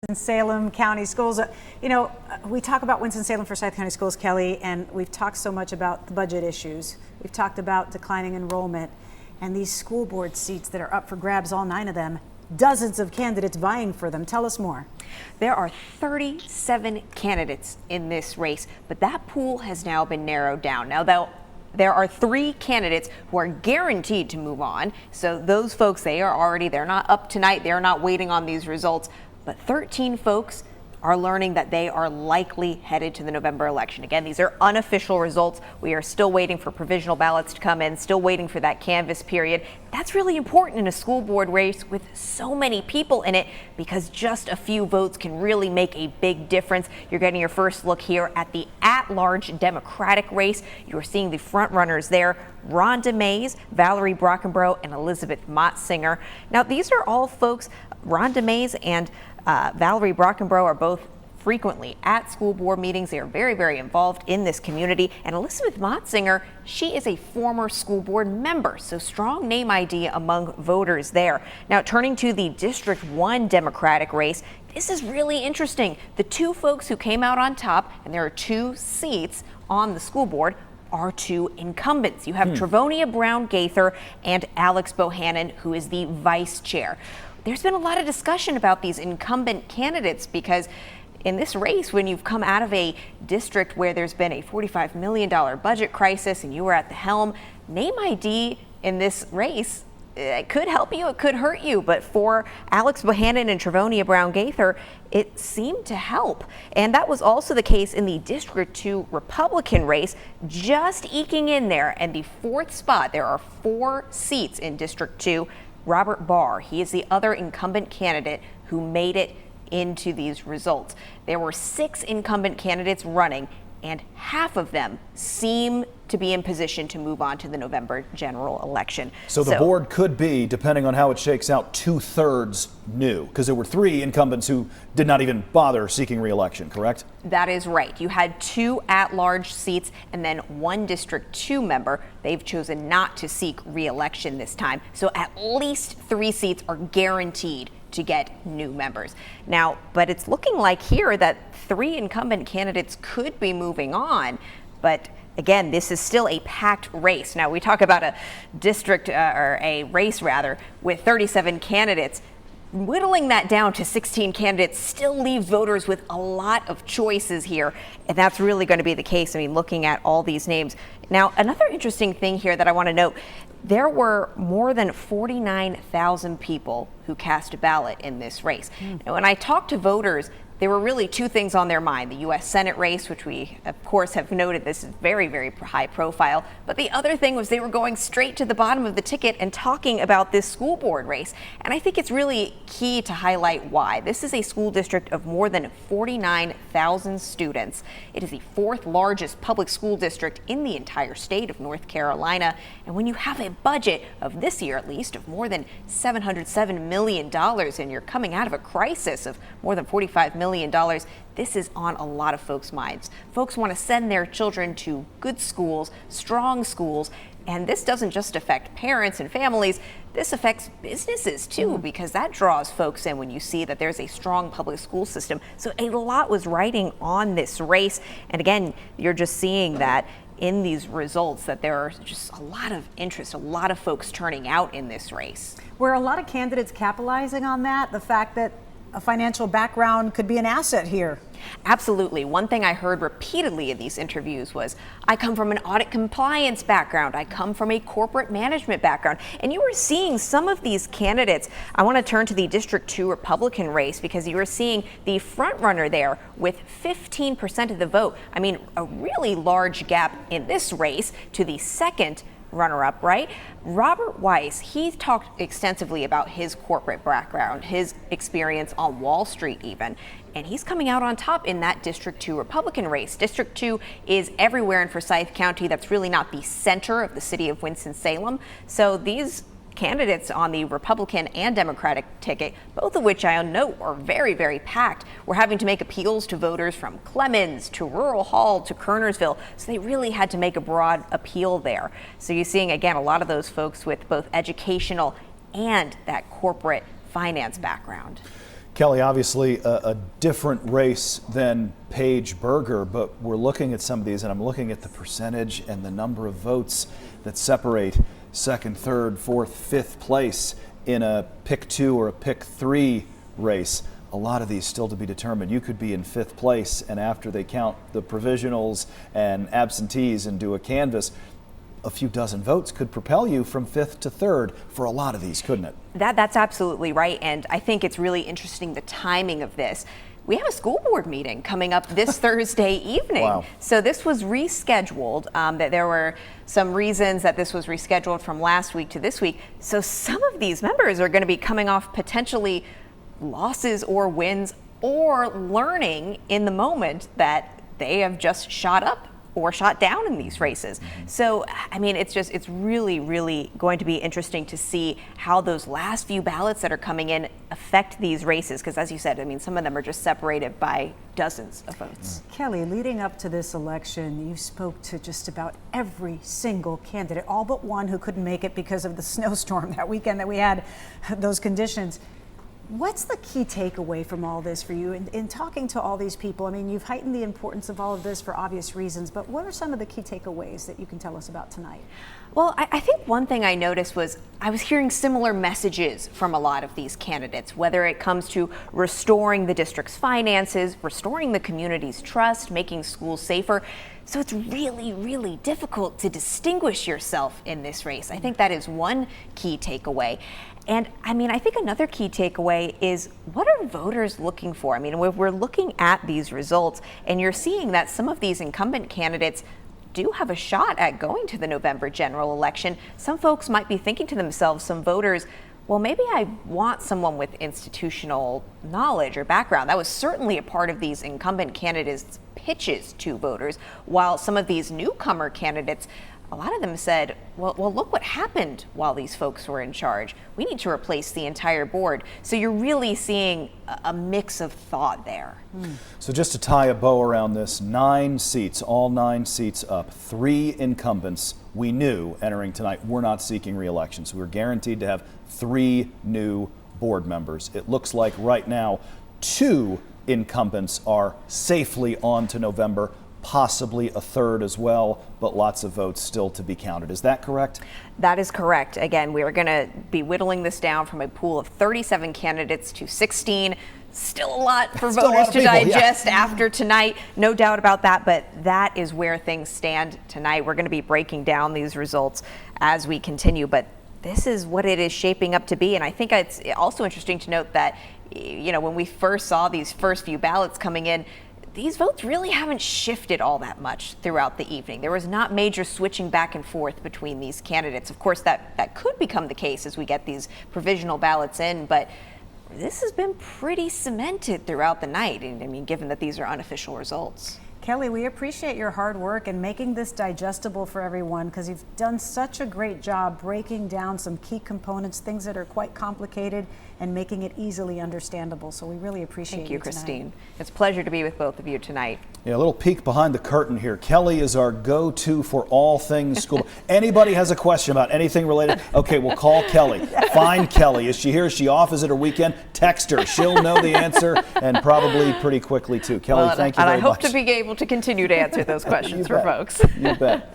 Winston-Salem County Schools. We talk about Winston-Salem Forsyth County Schools, Kelly, and we've talked so much about the budget issues. We've talked about declining enrollment and these school board seats that are up for grabs, all 9 of them, dozens of candidates vying for them. Tell us more. There are 37 candidates in this race, but that pool has now been narrowed down. Now, there are 3 candidates who are guaranteed to move on. So those folks, they're not up tonight. They're not waiting on these results. But 13 folks are learning that they are likely headed to the November election. Again, these are unofficial results. We are still waiting for provisional ballots to come in, still waiting for that canvass period. That's really important in a school board race with so many people in it, because just a few votes can really make a big difference. You're getting your first look here at the at-large Democratic race. You're seeing the front runners there: Rhonda Mays, Valerie Brockenbrough, and Elizabeth Motzinger. Now, these are all folks. Rhonda Mays and Valerie Brockenbrough are both frequently at school board meetings. They are very, very involved in this community. And Elizabeth Motzinger, she is a former school board member, so strong name ID among voters there. Now, turning to the District 1 Democratic race, this is really interesting. The 2 folks who came out on top, and there are 2 seats on the school board, are 2 incumbents. You have Travonia Brown Gaither and Alex Bohannon, who is the vice chair. There's been a lot of discussion about these incumbent candidates, because in this race, when you've come out of a district where there's been a $45 million budget crisis and you were at the helm, name ID in this race, it could help you, it could hurt you. But for Alex Bohannon and Travonia Brown Gaither, it seemed to help. And that was also the case in the District 2 Republican race, just eking in there. And the 4th spot, there are 4 seats in District 2. Robert Barr, he is the other incumbent candidate who made it into these results. There were 6 incumbent candidates running, and half of them seem to be in position to move on to the November general election. So the board could be, depending on how it shakes out, 2/3 new, because there were 3 incumbents who did not even bother seeking re-election, correct? That is right. You had 2 at-large seats and then 1 District 2 member. They've chosen not to seek re-election this time. So at least 3 seats are guaranteed to get new members. Now, but it's looking like here that 3 incumbent candidates could be moving on. But again, this is still a packed race. Now, we talk about a district or a race rather with 37 candidates. Whittling that down to 16 candidates still leaves voters with a lot of choices here, and that's really going to be the case. I mean, looking at all these names. Now, another interesting thing here that I want to note, there were more than 49,000 people who cast a ballot in this race. Now, when I talked to voters, there were really 2 things on their mind: the U.S. Senate race, which we, of course, have noted this is very, very high profile. But the other thing was they were going straight to the bottom of the ticket and talking about this school board race. And I think it's really key to highlight why. This is a school district of more than 49,000 students. It is the 4th largest public school district in the entire state of North Carolina. And when you have a budget of this year, at least, of more than $707 million, and you're coming out of a crisis of more than $45 million, this is on a lot of folks' minds. Folks want to send their children to good schools, strong schools, and this doesn't just affect parents and families. This affects businesses too, because that draws folks in when you see that there's a strong public school system. So a lot was riding on this race. And again, you're just seeing that in these results, that there are just a lot of interest, a lot of folks turning out in this race. Were a lot of candidates capitalizing on that, the fact that a financial background could be an asset here? Absolutely. One thing I heard repeatedly in these interviews was, I come from an audit compliance background. I come from a corporate management background. And you were seeing some of these candidates. I want to turn to the District 2 Republican race, because you were seeing the front runner there with 15% of the vote. I mean, a really large gap in this race to the second runner-up, right? Robert Weiss, he talked extensively about his corporate background, his experience on Wall Street even, and he's coming out on top in that District 2 Republican race. District 2 is everywhere in Forsyth County. That's really not the center of the city of Winston-Salem. So these candidates on the Republican and Democratic ticket, both of which I note are very, very packed, were having to make appeals to voters from Clemens to Rural Hall to Kernersville. So they really had to make a broad appeal there. So you're seeing, again, a lot of those folks with both educational and that corporate finance background. Kelly, obviously a different race than Paige Berger, but we're looking at some of these, and I'm looking at the percentage and the number of votes that separate second, third, fourth, fifth place in a pick 2 or a pick 3 race. A lot of these still to be determined. You could be in fifth place, and after they count the provisionals and absentees and do a canvass, a few dozen votes could propel you from fifth to third for a lot of these, couldn't it? That's absolutely right. And I think it's really interesting the timing of this. We have a school board meeting coming up this Thursday evening. Wow. So this was rescheduled. That there were some reasons that this was rescheduled from last week to this week. So some of these members are going to be coming off potentially losses or wins, or learning in the moment that they have just shot up or shot down in these races. So, I mean, it's really, really going to be interesting to see how those last few ballots that are coming in affect these races. Because as you said, I mean, some of them are just separated by dozens of votes. Kelly, leading up to this election, you spoke to just about every single candidate, all but one who couldn't make it because of the snowstorm that weekend that we had those conditions. What's the key takeaway from all this for you in talking to all these people? I mean, you've heightened the importance of all of this for obvious reasons, but what are some of the key takeaways that you can tell us about tonight? Well, I think one thing I noticed was I was hearing similar messages from a lot of these candidates, whether it comes to restoring the district's finances, restoring the community's trust, making schools safer. So it's really, really difficult to distinguish yourself in this race. I think that is one key takeaway. And I mean, I think another key takeaway is, what are voters looking for? I mean, we're looking at these results and you're seeing that some of these incumbent candidates do have a shot at going to the November general election. Some folks might be thinking to themselves, some voters, well, maybe I want someone with institutional knowledge or background. That was certainly a part of these incumbent candidates' pitches to voters, while some of these newcomer candidates, a lot of them said, well, look what happened while these folks were in charge. We need to replace the entire board. So you're really seeing a mix of thought there. So just to tie a bow around this, 9 seats, all 9 seats up, 3 incumbents we knew entering tonight were not seeking re-election. So we're guaranteed to have 3 new board members. It looks like right now 2 incumbents are safely on to November, possibly a third as well, but lots of votes still to be counted. Is that correct? That is correct. Again, we are going to be whittling this down from a pool of 37 candidates to 16. Still a lot for voters to digest after tonight, no doubt about that, but that is where things stand tonight. We're going to be breaking down these results as we continue, but this is what it is shaping up to be. And I think it's also interesting to note that, you know, when we first saw these first few ballots coming in, these votes really haven't shifted all that much throughout the evening. There was not major switching back and forth between these candidates. Of course, that could become the case as we get these provisional ballots in, but this has been pretty cemented throughout the night. And I mean, given that these are unofficial results. Kelly, we appreciate your hard work and making this digestible for everyone, because you've done such a great job breaking down some key components, things that are quite complicated, and making it easily understandable. So we really appreciate Thank you, tonight. Christine. It's a pleasure to be with both of you tonight. Yeah, a little peek behind the curtain here. Kelly is our go-to for all things school. Anybody has a question about anything related? Okay, we'll call Kelly. Find Kelly. Is she here? Is she off? Is it her weekend? Text her. She'll know the answer, and probably pretty quickly too. Kelly, thank you very much. And I hope to be able to continue to answer those questions for folks. You bet.